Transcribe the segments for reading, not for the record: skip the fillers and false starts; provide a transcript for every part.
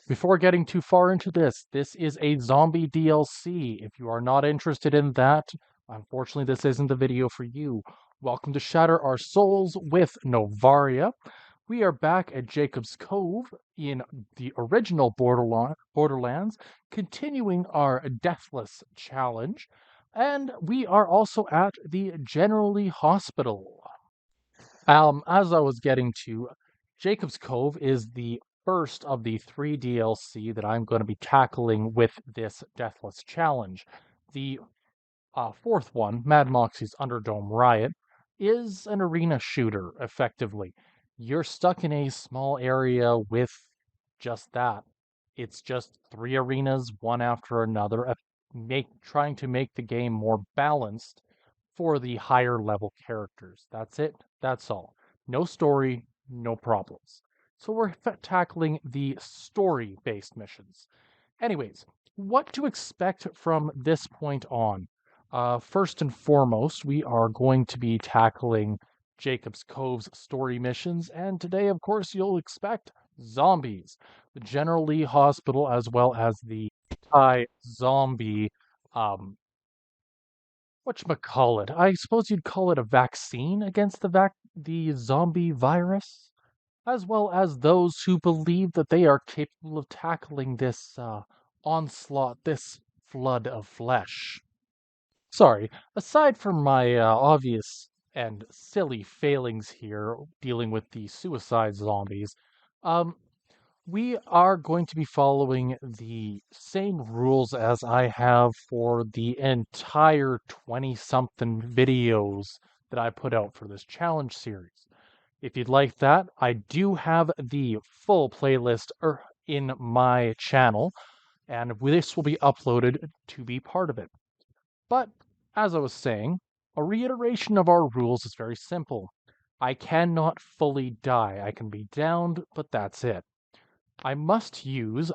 Before getting too far into this is a zombie DLC. If you are not interested in that, unfortunately, this isn't the video for you. Welcome to Shatter Our Souls with Novaria. We are back at Jacob's Cove in the original Borderlands, continuing our Deathless challenge, and we are also at the Generally Hospital. As I was getting to, Jacob's Cove is the first of the three DLC that I'm going to be tackling with this Deathless challenge. The fourth one, Mad Moxie's Underdome Riot, is an arena shooter, effectively. You're stuck in a small area with just that. It's just three arenas, one after another, trying to make the game more balanced for the higher level characters. That's it. That's all. No story, no problems. So we're tackling the story based missions. Anyways, what to expect from this point on? First and foremost, we are going to be tackling Jacob's Cove's story missions, and today, of course, you'll expect zombies, the General Lee Hospital, as well as the anti-zombie, um, whatchamacallit? I suppose you'd call it a vaccine against the zombie virus, as well as those who believe that they are capable of tackling this onslaught, this flood of flesh. Sorry, aside from my obvious and silly failings here dealing with the suicide zombies, um, we are going to be following the same rules as I have for the entire 20 something videos that I put out for this challenge series. If you'd like that, I do have the full playlist in my channel, and this will be uploaded to be part of it. But as I was saying, a reiteration of our rules is very simple. I cannot fully die. I can be downed, but that's it. I must use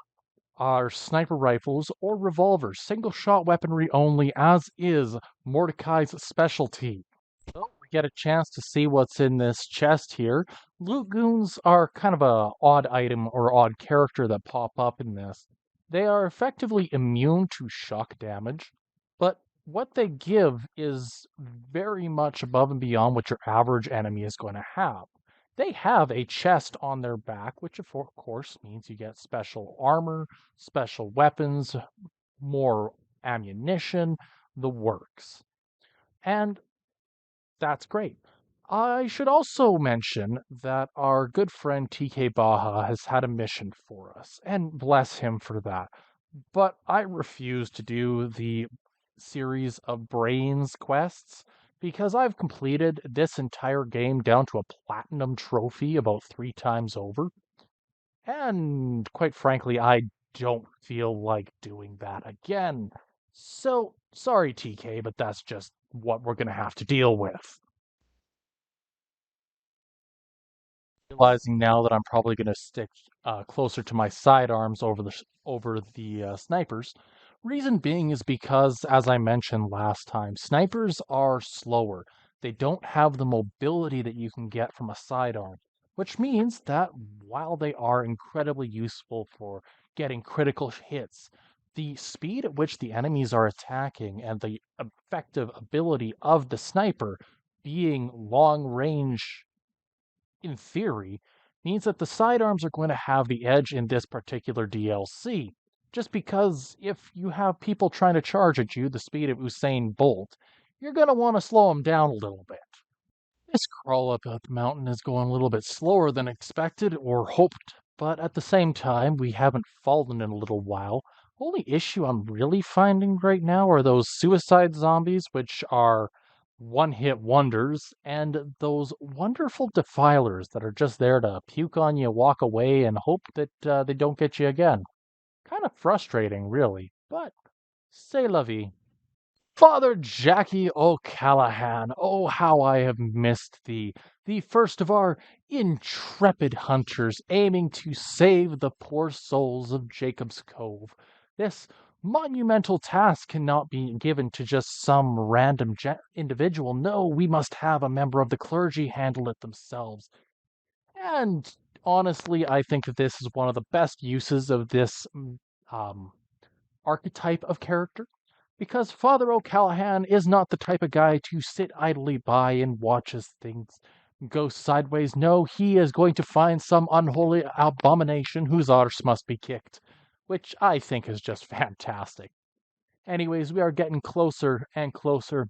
our sniper rifles or revolvers, single shot weaponry only, as is Mordecai's specialty. So we get a chance to see what's in this chest here. Loot goons are kind of a odd item or odd character that pop up in this. They are effectively immune to shock damage, but what they give is very much above and beyond what your average enemy is going to have. They have a chest on their back, which of course means you get special armor, special weapons, more ammunition, the works. And that's great. I should also mention that our good friend TK Baja has had a mission for us, and bless him for that. But I refuse to do the series of Brains quests because I've completed this entire game down to a platinum trophy about 3 times over. And quite frankly, I don't feel like doing that again. So, sorry, TK, but that's just what we're going to have to deal with. Realizing now that I'm probably going to stick closer to my sidearms over the snipers. Reason being is because, as I mentioned last time, snipers are slower. They don't have the mobility that you can get from a sidearm, which means that while they are incredibly useful for getting critical hits, the speed at which the enemies are attacking and the effective ability of the sniper being long range in theory, means that the sidearms are going to have the edge in this particular DLC. Just because if you have people trying to charge at you the speed of Usain Bolt, you're going to want to slow them down a little bit. This crawl up the mountain is going a little bit slower than expected or hoped, but at the same time, we haven't fallen in a little while. Only issue I'm really finding right now are those suicide zombies, which are one-hit wonders, and those wonderful defilers that are just there to puke on you, walk away, and hope that they don't get you again. Kind of frustrating, really, but c'est la vie. Father Jackie O'Callahan, oh, how I have missed thee, the first of our intrepid hunters aiming to save the poor souls of Jacob's Cove. This monumental task cannot be given to just some random individual. No, we must have a member of the clergy handle it themselves. And honestly, I think that this is one of the best uses of this um, archetype of character because Father O'Callahan is not the type of guy to sit idly by and watch as things go sideways. No, he is going to find some unholy abomination whose arse must be kicked, which I think is just fantastic. Anyways, we are getting closer and closer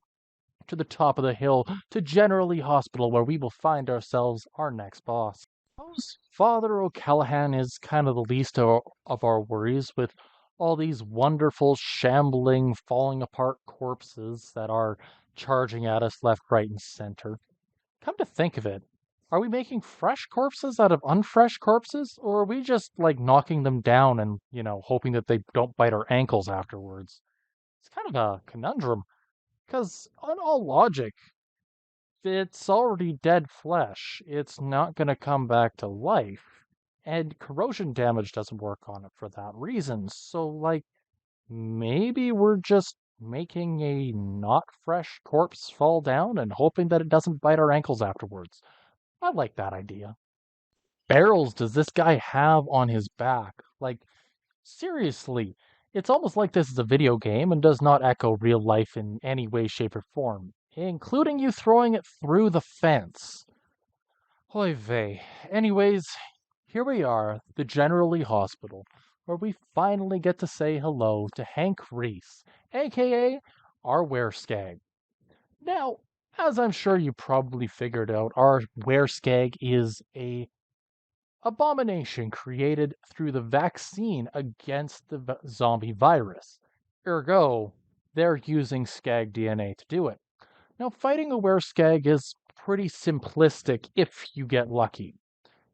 to the top of the hill to Generally Hospital, where we will find ourselves our next boss. Suppose Father O'Callahan is kind of the least of our worries with all these wonderful, shambling, falling apart corpses that are charging at us left, right, and center. Come to think of it, are we making fresh corpses out of unfresh corpses, or are we just like knocking them down and, hoping that they don't bite our ankles afterwards? It's kind of a conundrum, because on all logic, it's already dead flesh. It's not going to come back to life. And corrosion damage doesn't work on it for that reason. So, like, maybe we're just making a not fresh corpse fall down and hoping that it doesn't bite our ankles afterwards. I like that idea. Barrels does this guy have on his back? Like, seriously, it's almost like this is a video game and does not echo real life in any way, shape, or form, including you throwing it through the fence. Hoy vey. Anyways, here we are, the Generally Hospital, where we finally get to say hello to Hank Reese, aka our wereskag. Now, as I'm sure you probably figured out, our wereskag is a abomination created through the vaccine against the zombie virus. Ergo, they're using skag DNA to do it. Now, fighting a wereskag is pretty simplistic if you get lucky.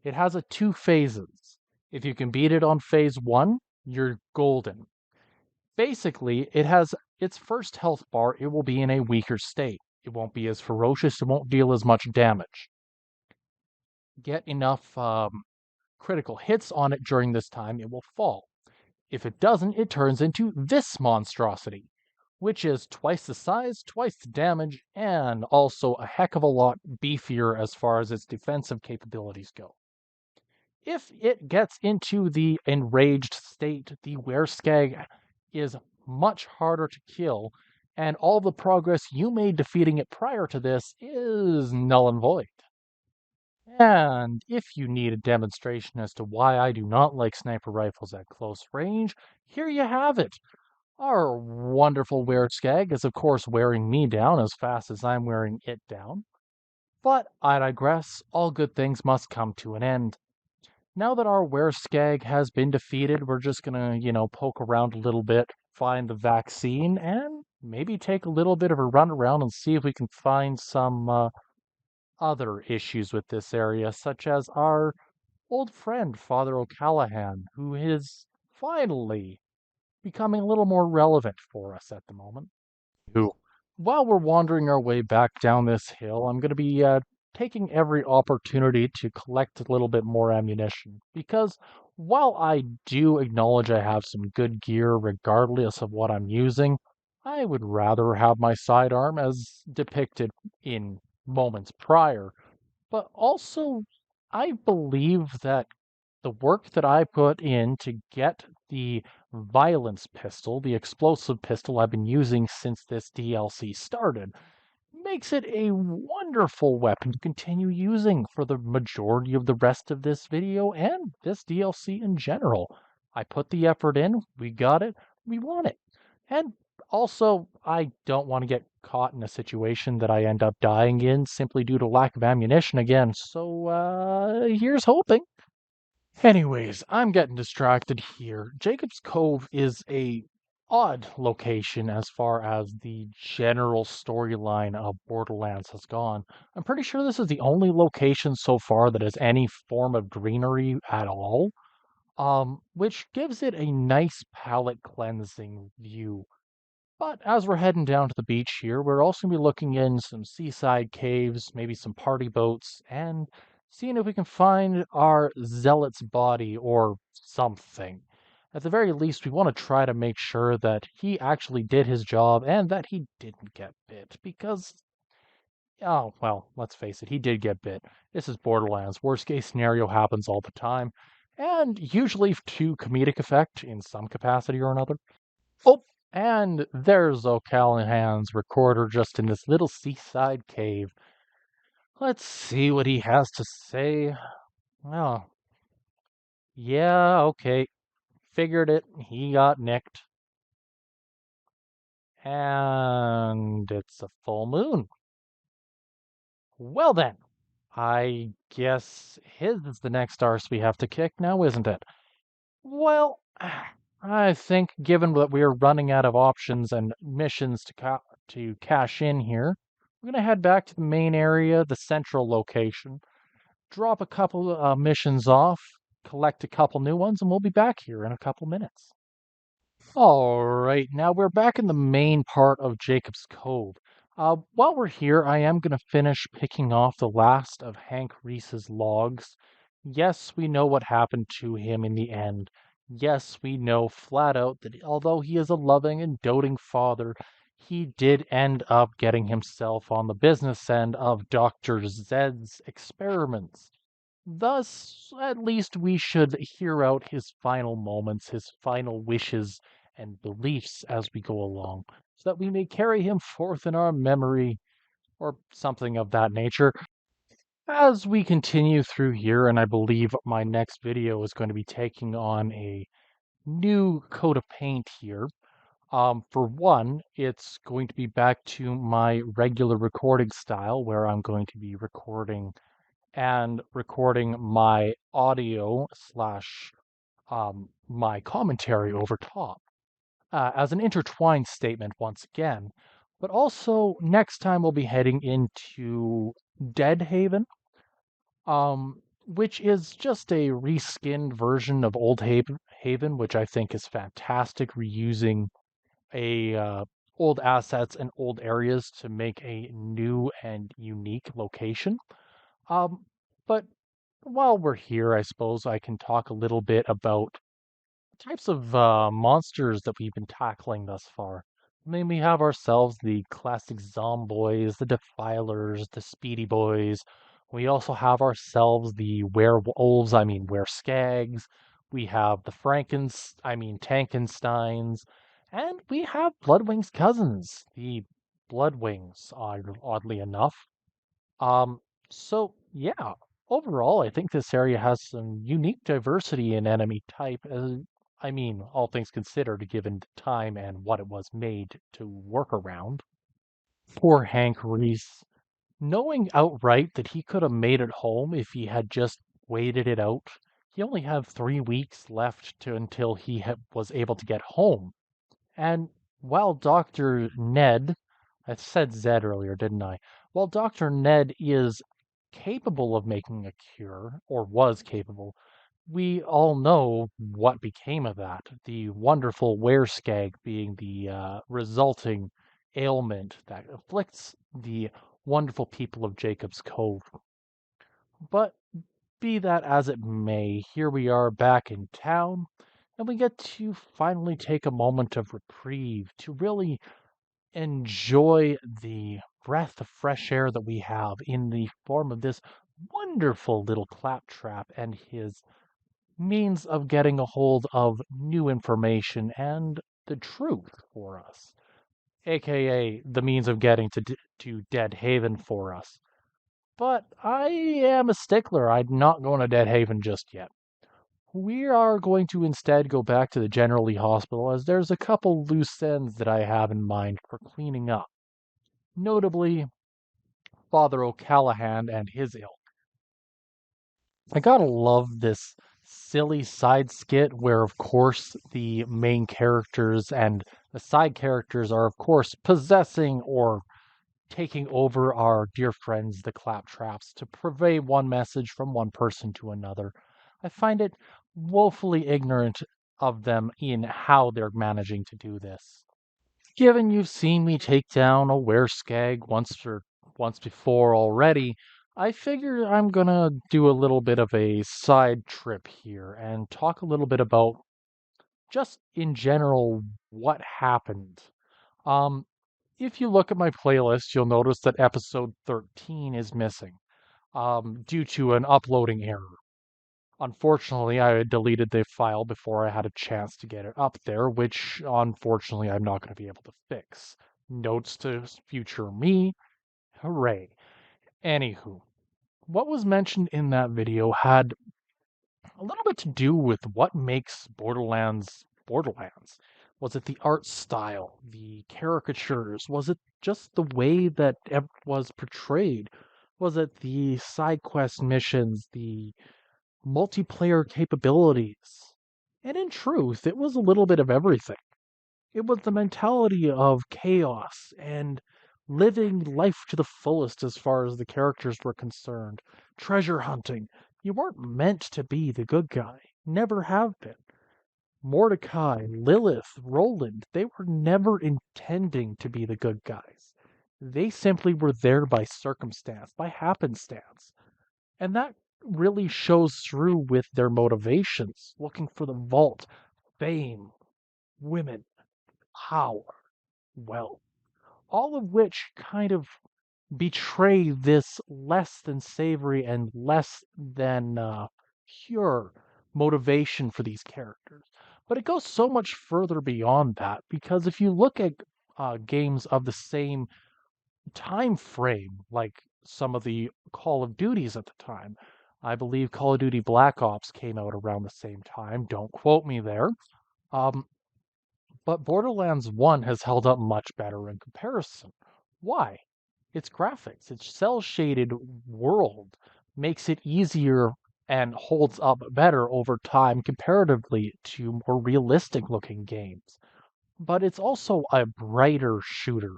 It has a two phases. If you can beat it on phase one, you're golden. Basically, it has its first health bar, it will be in a weaker state. It won't be as ferocious, it won't deal as much damage. Get enough critical hits on it during this time, it will fall. If it doesn't, it turns into this monstrosity, which is twice the size, twice the damage, and also a heck of a lot beefier as far as its defensive capabilities go. If it gets into the enraged state, the wereskag is much harder to kill, and all the progress you made defeating it prior to this is null and void. And if you need a demonstration as to why I do not like sniper rifles at close range, here you have it. Our wonderful wereskag is, of course, wearing me down as fast as I'm wearing it down. But I digress, all good things must come to an end. Now that our wereskag has been defeated, we're just gonna, poke around a little bit, find the vaccine, and maybe take a little bit of a run around and see if we can find some other issues with this area, such as our old friend, Father O'Callahan, who is finally becoming a little more relevant for us at the moment. Who, while we're wandering our way back down this hill, I'm going to be taking every opportunity to collect a little bit more ammunition. Because while I do acknowledge I have some good gear regardless of what I'm using, I would rather have my sidearm as depicted in moments prior. But also, I believe that the work that I put in to get the violence pistol, the explosive pistol I've been using since this DLC started, makes it a wonderful weapon to continue using for the majority of the rest of this video and this DLC in general. I put the effort in, we got it, we want it. And also, I don't want to get caught in a situation that I end up dying in simply due to lack of ammunition again, so here's hoping. Anyways, I'm getting distracted here. Jacob's Cove is a odd location as far as the general storyline of Borderlands has gone. I'm pretty sure this is the only location so far that has any form of greenery at all, which gives it a nice palate cleansing view. But as we're heading down to the beach here, we're also going to be looking in some seaside caves, maybe some party boats, and seeing if we can find our zealot's body or something. At the very least, we want to try to make sure that he actually did his job and that he didn't get bit, because Oh, well, let's face it, he did get bit. This is Borderlands. Worst case scenario happens all the time, and usually to comedic effect in some capacity or another. Oh, and there's O'Callahan's recorder just in this little seaside cave. Let's see what he has to say. Oh, yeah, okay. Figured it. He got nicked. And it's a full moon. Well then, I guess his is the next arse we have to kick now, isn't it? Well, I think given that we're running out of options and missions to cash in here, we're gonna head back to the main area, the central location, drop a couple missions off, collect a couple new ones, and we'll be back here in a couple minutes. All right, now we're back in the main part of Jacob's Cove. While we're here, I am going to finish picking off the last of Hank Reese's logs. Yes, we know what happened to him in the end. Yes, we know flat out that although he is a loving and doting father, he did end up getting himself on the business end of Dr. Zed's experiments. Thus, at least we should hear out his final moments, his final wishes and beliefs as we go along, so that we may carry him forth in our memory, or something of that nature. As we continue through here, and I believe my next video is going to be taking on a new coat of paint here. For one, it's going to be back to my regular recording style, where I'm going to be recording my audio slash my commentary over top as an intertwined statement once again. But also, next time we'll be heading into Deadhaven, which is just a reskinned version of Haven, which I think is fantastic, reusing old assets and old areas to make a new and unique location. Um, but while we're here, I suppose I can talk a little bit about types of monsters that we've been tackling thus far. I mean, we have ourselves the classic zomboys, the defilers, the speedy boys. We also have ourselves the werewolves, I mean, wereskags. We have the Tankensteins. And we have Bloodwing's cousins, the Bloodwings, oddly enough. Um, so yeah, overall, I think this area has some unique diversity in enemy type, I mean, all things considered, given the time and what it was made to work around. Poor Hank Reese, knowing outright that he could have made it home if he had just waited it out. He only had 3 weeks left until he was able to get home. And while Dr. Ned, I said Zed earlier, didn't I? While Dr. Ned is capable of making a cure, or was capable, we all know what became of that. The wonderful wereskag being the resulting ailment that afflicts the wonderful people of Jacob's Cove. But be that as it may, here we are back in town, and we get to finally take a moment of reprieve to really enjoy the breath of fresh air that we have in the form of this wonderful little claptrap and his means of getting a hold of new information and the truth for us, aka the means of getting to Dead Haven for us. But I am a stickler. I'm not going to Dead Haven just yet. We are going to instead go back to the General Lee Hospital as there's a couple loose ends that I have in mind for cleaning up. Notably, Father O'Callahan and his ilk. I gotta love this silly side skit where, of course, the main characters and the side characters are, of course, possessing or taking over our dear friends, the Claptraps, to convey one message from one person to another. I find it woefully ignorant of them in how they're managing to do this. Given you've seen me take down a wereskag once before already, I figure I'm gonna do a little bit of a side trip here and talk a little bit about just in general what happened. Um, If you look at my playlist, you'll notice that episode 13 is missing due to an uploading error. Unfortunately, I had deleted the file before I had a chance to get it up there, which unfortunately I'm not going to be able to fix. Notes to future me, hooray. Anywho, what was mentioned in that video had a little bit to do with what makes Borderlands Borderlands. Was it the art style, the caricatures? Was it just the way that it was portrayed? Was it the side quest missions, the multiplayer capabilities? And in truth, it was a little bit of everything. It was the mentality of chaos and living life to the fullest as far as the characters were concerned. Treasure hunting. You weren't meant to be the good guy. Never have been. Mordecai, Lilith, Roland, they were never intending to be the good guys. They simply were there by circumstance, by happenstance. And that really shows through with their motivations, looking for the vault, fame, women, power, wealth, all of which kind of betray this less than savory and less than pure motivation for these characters. But it goes so much further beyond that because if you look at games of the same time frame, like some of the Call of Duties at the time, I believe Call of Duty Black Ops came out around the same time. Don't quote me there. Um, but Borderlands 1 has held up much better in comparison. Why? Its graphics, its cel-shaded world makes it easier and holds up better over time comparatively to more realistic looking games. But it's also a brighter shooter.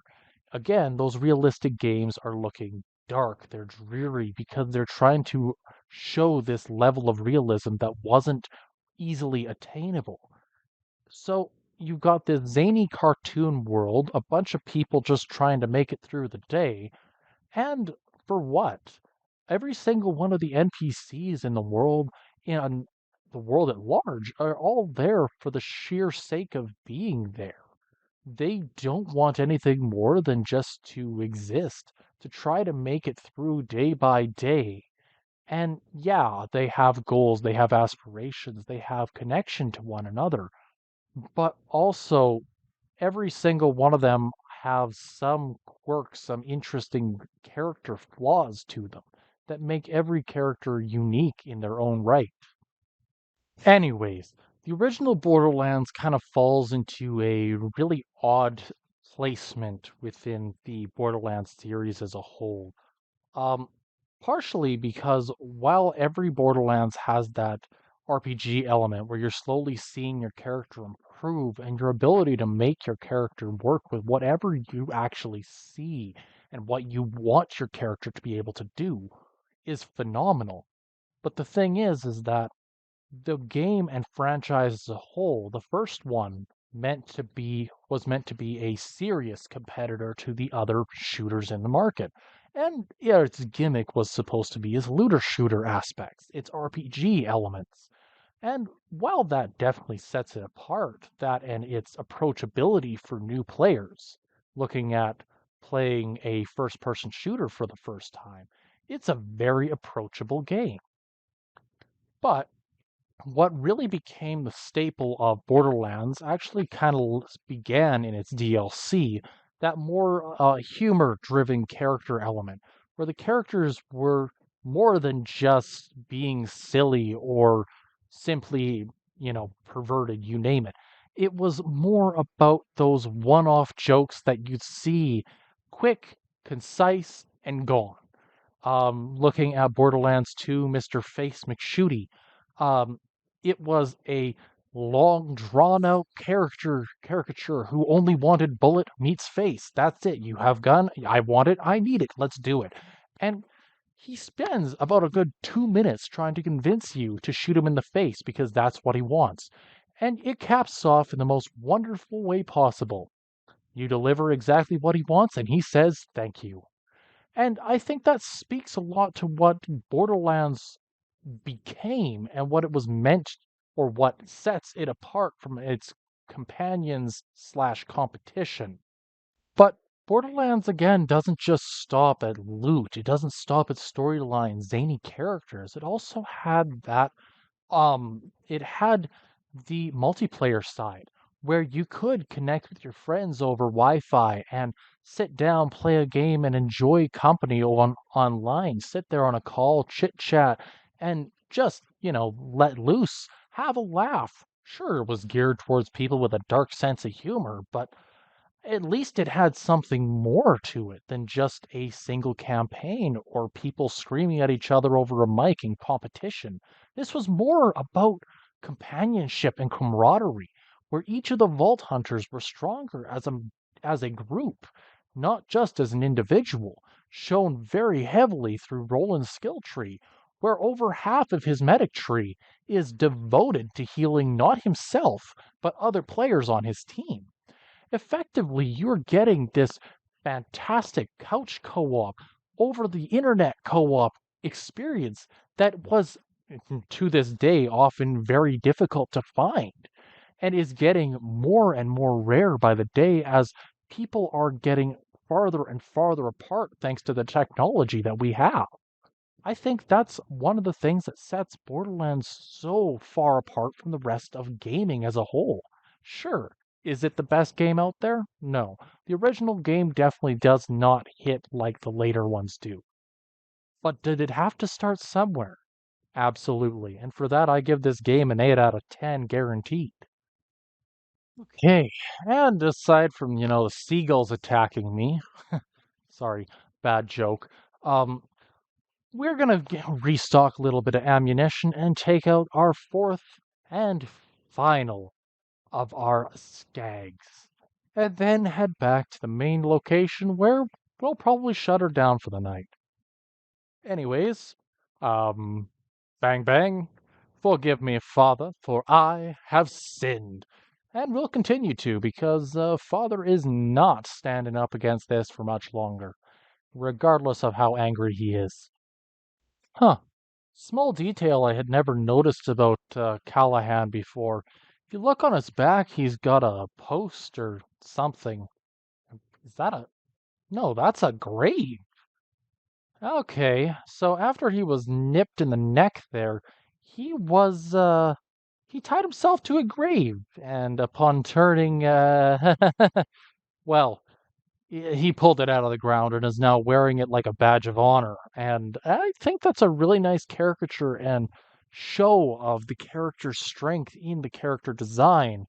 Again, those realistic games are looking dark, they're dreary because they're trying to show this level of realism that wasn't easily attainable. So you've got this zany cartoon world, a bunch of people just trying to make it through the day, and for what? Every single one of the NPCs in the world and the world at large are all there for the sheer sake of being there. They don't want anything more than just to exist, to try to make it through day by day. And yeah, they have goals, they have aspirations, they have connection to one another, but also every single one of them have some quirks, some interesting character flaws to them that make every character unique in their own right. Anyways, the original Borderlands kind of falls into a really odd placement within the Borderlands series as a whole. Um, Partially because while every Borderlands has that RPG element where you're slowly seeing your character improve and your ability to make your character work with whatever you actually see and what you want your character to be able to do is phenomenal. But the thing is that the game and franchise as a whole, the first one was meant to be a serious competitor to the other shooters in the market. And yeah, its gimmick was supposed to be its looter shooter aspects, its RPG elements. And while that definitely sets it apart, that and its approachability for new players, looking at playing a first person shooter for the first time, it's a very approachable game. But what really became the staple of Borderlands actually kind of began in its DLC, that more humor driven character element, where the characters were more than just being silly or simply, perverted, you name it. It was more about those one off jokes that you'd see quick, concise, and gone. Looking at Borderlands 2, Mr. Face McShooty, um, it was a long, drawn out caricature who only wanted bullet meets face. That's it. You have gun. I want it. I need it. Let's do it. And he spends about a good 2 minutes trying to convince you to shoot him in the face because that's what he wants. And it caps off in the most wonderful way possible. You deliver exactly what he wants, and he says thank you. And I think that speaks a lot to what Borderlands became and what it was meant or what sets it apart from its companions slash competition. But Borderlands again doesn't just stop at loot. It doesn't stop at storyline, zany characters. It also had it had the multiplayer side where you could connect with your friends over Wi-Fi and sit down, play a game, and enjoy company online. Sit there on a call, chit chat, and just let loose, have a laugh. Sure, it was geared towards people with a dark sense of humor, but at least it had something more to it than just a single campaign or people screaming at each other over a mic in competition. This was more about companionship and camaraderie, where each of the Vault Hunters were stronger as a group, not just as an individual, shown very heavily through Roland's skill tree, where over half of his medic tree is devoted to healing not himself, but other players on his team. Effectively, you're getting this fantastic couch co-op over the internet co-op experience that was to this day often very difficult to find and is getting more and more rare by the day as people are getting farther and farther apart thanks to the technology that we have. I think that's one of the things that sets Borderlands so far apart from the rest of gaming as a whole. Sure, is it the best game out there? No. The original game definitely does not hit like the later ones do. But did it have to start somewhere? Absolutely. And for that, I give this game an 8 out of 10 guaranteed. Okay, and aside from, the seagulls attacking me, sorry, bad joke. Um, we're going to restock a little bit of ammunition and take out our fourth and final of our skags. And then head back to the main location where we'll probably shut her down for the night. Anyways, um, bang bang, forgive me, Father, for I have sinned. And will continue to because Father is not standing up against this for much longer, regardless of how angry he is. Huh. Small detail I had never noticed about Callahan before. If you look on his back, he's got a post or something. Is that a... No, that's a grave. Okay, so after he was nipped in the neck there, he was, he tied himself to a grave, and upon turning, well, he pulled it out of the ground and is now wearing it like a badge of honor. And I think that's a really nice caricature and show of the character's strength in the character design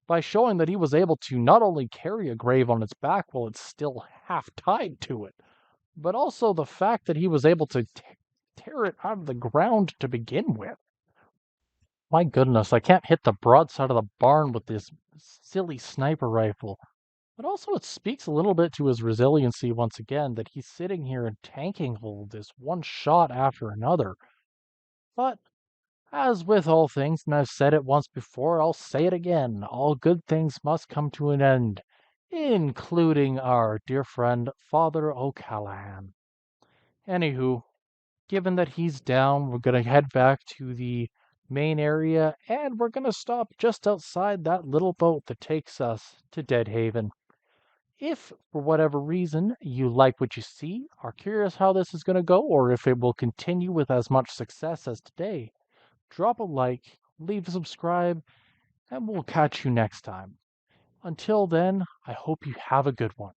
by showing that he was able to not only carry a grave on its back while it's still half tied to it, but also the fact that he was able to tear it out of the ground to begin with. My goodness, I can't hit the broadside of the barn with this silly sniper rifle. But also it speaks a little bit to his resiliency once again that he's sitting here and tanking this one shot after another. But as with all things, and I've said it once before, I'll say it again, all good things must come to an end, including our dear friend Father O'Callahan. Anywho, given that he's down, we're going to head back to the main area and we're going to stop just outside that little boat that takes us to Deadhaven. If, for whatever reason, you like what you see, are curious how this is going to go, or if it will continue with as much success as today, drop a like, leave a subscribe, and we'll catch you next time. Until then, I hope you have a good one.